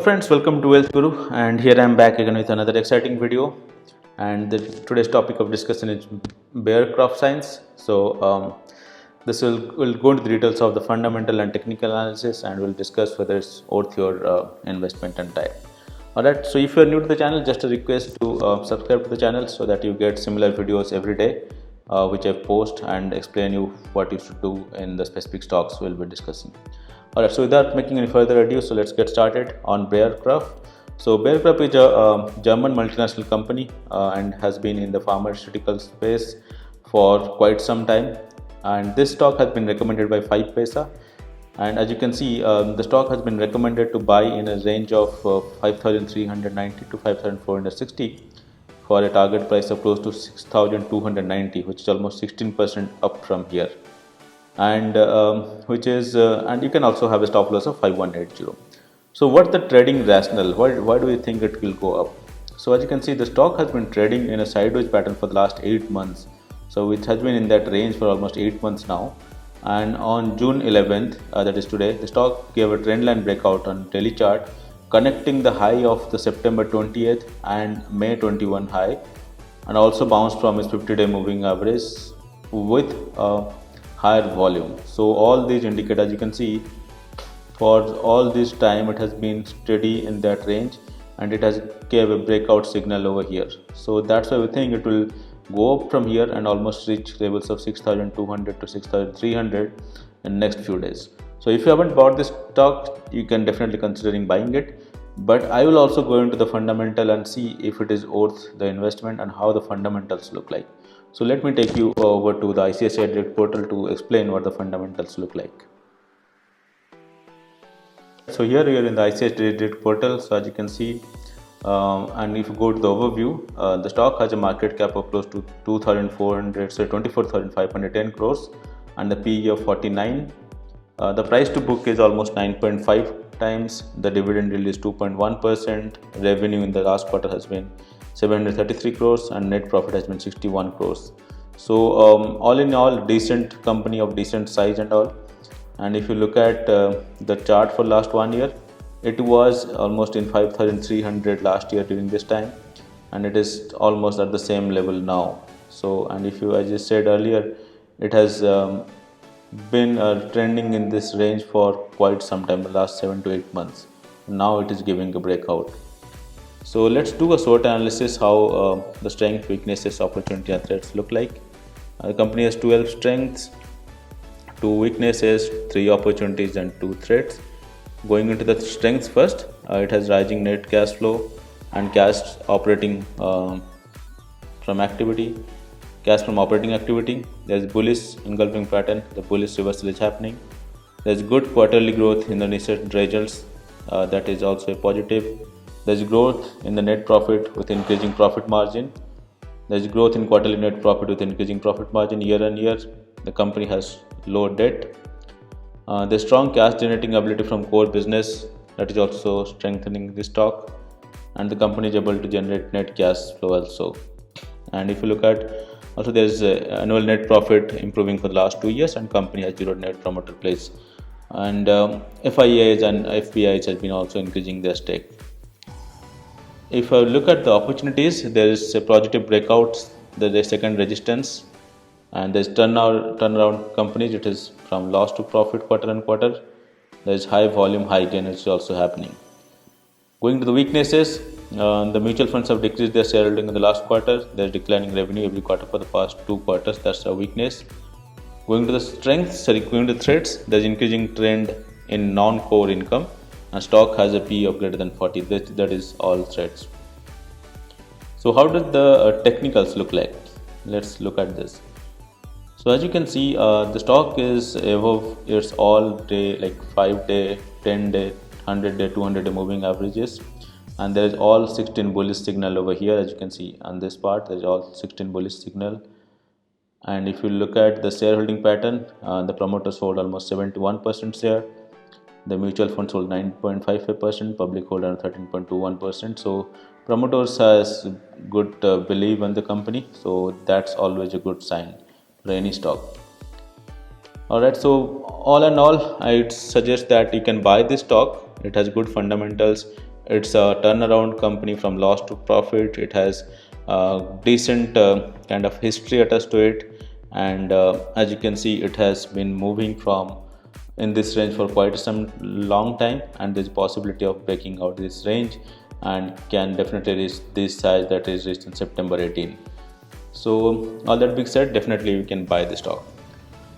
Friends, welcome to Wealth Guru, and here I am back again with another exciting video. And today's topic of discussion is Bearcroft Science. This will go into the details of the fundamental and technical analysis, and we'll discuss whether it's worth your investment and time. Alright, so if you are new to the channel, just a request to subscribe to the channel so that you get similar videos every day, which I post and explain you what you should do in the specific stocks we'll be discussing. Alright, so without making any further ado, so let's get started on Bearcroft. So Bearcroft is a German multinational company and has been in the pharmaceutical space for quite some time. And this stock has been recommended by 5 Paisa. And as you can see, the stock has been recommended to buy in a range of 5,390 to 5,460 for a target price of close to 6,290, which is almost 16% up from here. And and you can also have a stop loss of 5180. So what's the trading rationale? Why do you think it will go up? So as you can see, the stock has been trading in a sideways pattern for the last 8 months. So it has been in that range for almost 8 months now. And on June 11th, that is today, the stock gave a trendline breakout on daily chart, connecting the high of the September 20th and May 21 high, and also bounced from its 50-day moving average with higher volume. So all these indicate, as you can see, for all this time it has been steady in that range, and it has gave a breakout signal over here. So that's why we think it will go up from here and almost reach levels of 6,200 to 6,300 in next few days. So if you haven't bought this stock, you can definitely considering buying it. But I will also go into the fundamental and see if it is worth the investment and how the fundamentals look like. So let me take you over to the ICICI Direct portal to explain what the fundamentals look like. So here we are in the ICICI Direct portal. So as you can see, and if you go to the overview, the stock has a market cap of close to 24,510 crores and the PE of 49. The price to book is almost 9.5 times. The dividend yield is 2.1%. Revenue in the last quarter has been 733 crores and net profit has been 61 crores. So all in all, decent company of decent size and all. And if you look at the chart for last 1 year, it was almost in 5,300 last year during this time, and it is almost at the same level now. So, and if you, as I said earlier, it has been trending in this range for quite some time, the last 7 to 8 months. Now it is giving a breakout. So let's do a SWOT analysis how the strength, weaknesses, opportunity and threats look like. The company has 12 strengths, 2 weaknesses, 3 opportunities and 2 threats. Going into the strengths first, it has rising net cash flow and cash operating from activity. Cash from operating activity, there is bullish engulfing pattern, the bullish reversal is happening. There is good quarterly growth in the recent results, that is also a positive. There is growth in the net profit with increasing profit margin. There is growth in quarterly net profit with increasing profit margin year on year. The company has low debt. The strong cash generating ability from core business, that is also strengthening the stock, and the company is able to generate net cash flow also. And if you look at also, there is annual net profit improving for the last 2 years, and company has 0 net promoter place. And FIAs and FPIs has been also increasing their stake. If I look at the opportunities, there is a positive breakouts, there is second resistance, and there is turnaround companies. It is from loss to profit quarter on quarter. There is high volume, high gain, which is also happening. Going to the weaknesses, the mutual funds have decreased their shareholding in the last quarter. There is declining revenue every quarter for the past 2 quarters. That's a weakness. Going to the strengths, going to the threats, there is increasing trend in non-core income, and stock has a PE of greater than 40. That is all threats. So how does the technicals look like? Let's look at this. So as you can see, the stock is above its all day, like 5-day, 10-day, 100-day, 200-day moving averages, and there is all 16 bullish signal over here. As you can see on this part, there is all 16 bullish signal. And if you look at the shareholding pattern, the promoters hold almost 71% share, the mutual funds hold 9.55%, public hold around 13.21%. So promoters has good belief in the company, so that's always a good sign for any stock. Alright, so all in all, I'd suggest that you can buy this stock. It has good fundamentals. It's a turnaround company from loss to profit. It has decent kind of history attached to it, and as you can see, it has been moving from in this range for quite some long time, and there's possibility of breaking out this range and can definitely reach this size that is reached in September 18. So all that being said, definitely you can buy the stock.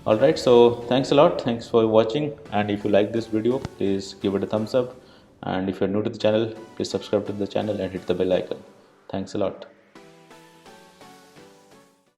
Alright, so thanks a lot, thanks for watching, and if you like this video, please give it a thumbs up, and if you're new to the channel, please subscribe to the channel and hit the bell icon. Thanks a lot.